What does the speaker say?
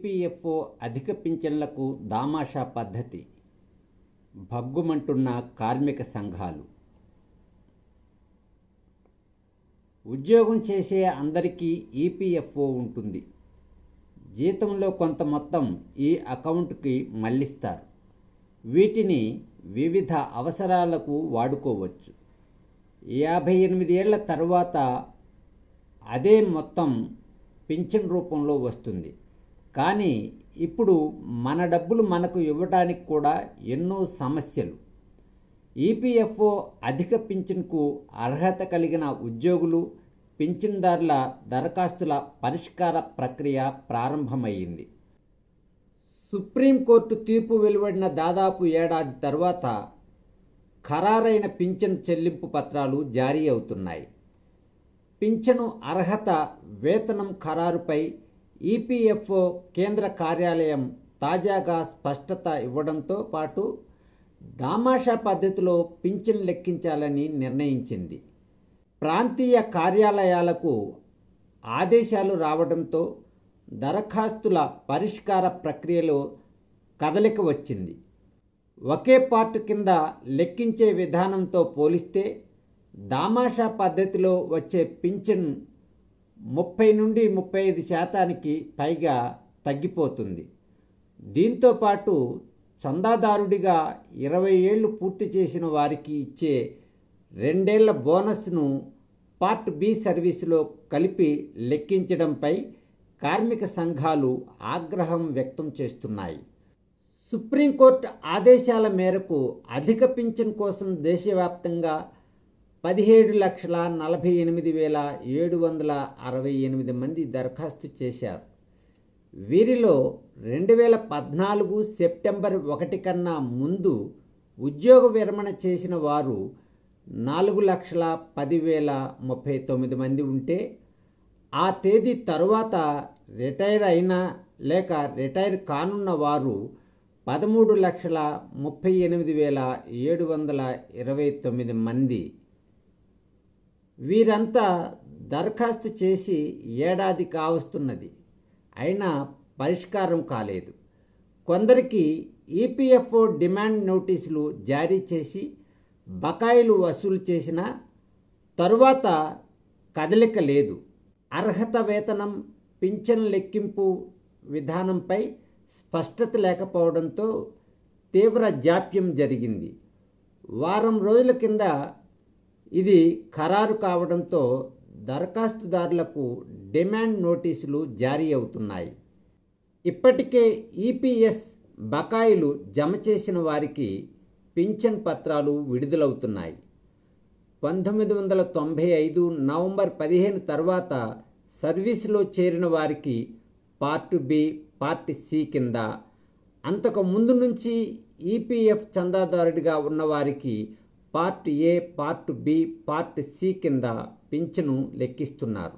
EPFO అధిక పింఛన్లకు దామాషా పద్ధతి, భగ్గుమంటున్న కార్మిక సంఘాలు. ఉద్యోగం చేసే అందరికీ ఈపీఎఫ్ఓ ఉంటుంది. జీతంలో కొంత మొత్తం ఈ అకౌంట్కి మళ్లిస్తారు. వీటిని వివిధ అవసరాలకు వాడుకోవచ్చు. 58 ఏళ్ల తర్వాత అదే మొత్తం పింఛన్ రూపంలో వస్తుంది. కానీ ఇప్పుడు మన డబ్బులు మనకు ఇవ్వడానికి కూడా ఎన్నో సమస్యలు. ఈపీఎఫ్ఓ అధిక పింఛన్కు అర్హత కలిగిన ఉద్యోగులు, పింఛన్దారుల దరఖాస్తుల పరిష్కార ప్రక్రియ ప్రారంభమైంది. సుప్రీంకోర్టు తీర్పు వెలువడిన దాదాపు ఏడాది తర్వాత ఖరారైన పింఛన్ చెల్లింపు పత్రాలు జారీ అవుతున్నాయి. పింఛను అర్హత, వేతనం ఖరారుపై ఈపీఎఫ్ఓ కేంద్ర కార్యాలయం తాజాగా స్పష్టత ఇవ్వడంతో పాటు దామాషా పద్ధతిలో పింఛన్ లెక్కించాలని నిర్ణయించింది. ప్రాంతీయ కార్యాలయాలకు ఆదేశాలు రావడంతో దరఖాస్తుల పరిష్కార ప్రక్రియలో కదలిక వచ్చింది. ఒకే పార్ట్ కింద లెక్కించే విధానంతో పోలిస్తే దామాషా పద్ధతిలో వచ్చే పింఛన్ 30 నుండి 35% పైగా తగ్గిపోతుంది. దీంతోపాటు చందాదారుడిగా 20 ఏళ్లు పూర్తి చేసిన వారికి ఇచ్చే 2 ఏళ్ల బోనస్ను పార్ట్ బి సర్వీసులో కలిపి లెక్కించడంపై కార్మిక సంఘాలు ఆగ్రహం వ్యక్తం చేస్తున్నాయి. సుప్రీంకోర్టు ఆదేశాల మేరకు అధిక పింఛన్ కోసం దేశవ్యాప్తంగా 17,48,768 మంది దరఖాస్తు చేశారు. వీరిలో 2014 సెప్టెంబర్ 1 కన్నా ముందు ఉద్యోగ విరమణ చేసిన వారు 4,10,039 మంది ఉంటే, ఆ తేదీ తరువాత రిటైర్ అయిన లేక రిటైర్ కానున్న వారు 13,38,729 మంది. వీరంతా దరఖాస్తు చేసి ఏడాది కావస్తున్నది, అయినా పరిష్కారం కాలేదు. కొందరికి ఈపీఎఫ్ఓ డిమాండ్ నోటీసులు జారీ చేసి బకాయిలు వసూలు చేసిన తరువాత కదలిక లేదు. అర్హత, వేతనం, పింఛన్ లెక్కింపు విధానంపై స్పష్టత లేకపోవడంతో తీవ్ర జాప్యం జరిగింది. వారం రోజుల కింద ఇది ఖరారు కావడంతో దరఖాస్తుదారులకు డిమాండ్ నోటీసులు జారీ అవుతున్నాయి. ఇప్పటికే ఈపీఎస్ బకాయిలు జమ చేసిన వారికి పింఛన్ పత్రాలు విడుదలవుతున్నాయి. 1995 నవంబర్ 15 తర్వాత సర్వీసులో చేరిన వారికి పార్ట్ బి, పార్ట్ సి కింద, అంతకు ముందు నుంచి ఈపీఎఫ్ చందాదారుడిగా ఉన్నవారికి part A, part B, part C కింద పింఛను లెక్కిస్తున్నారు.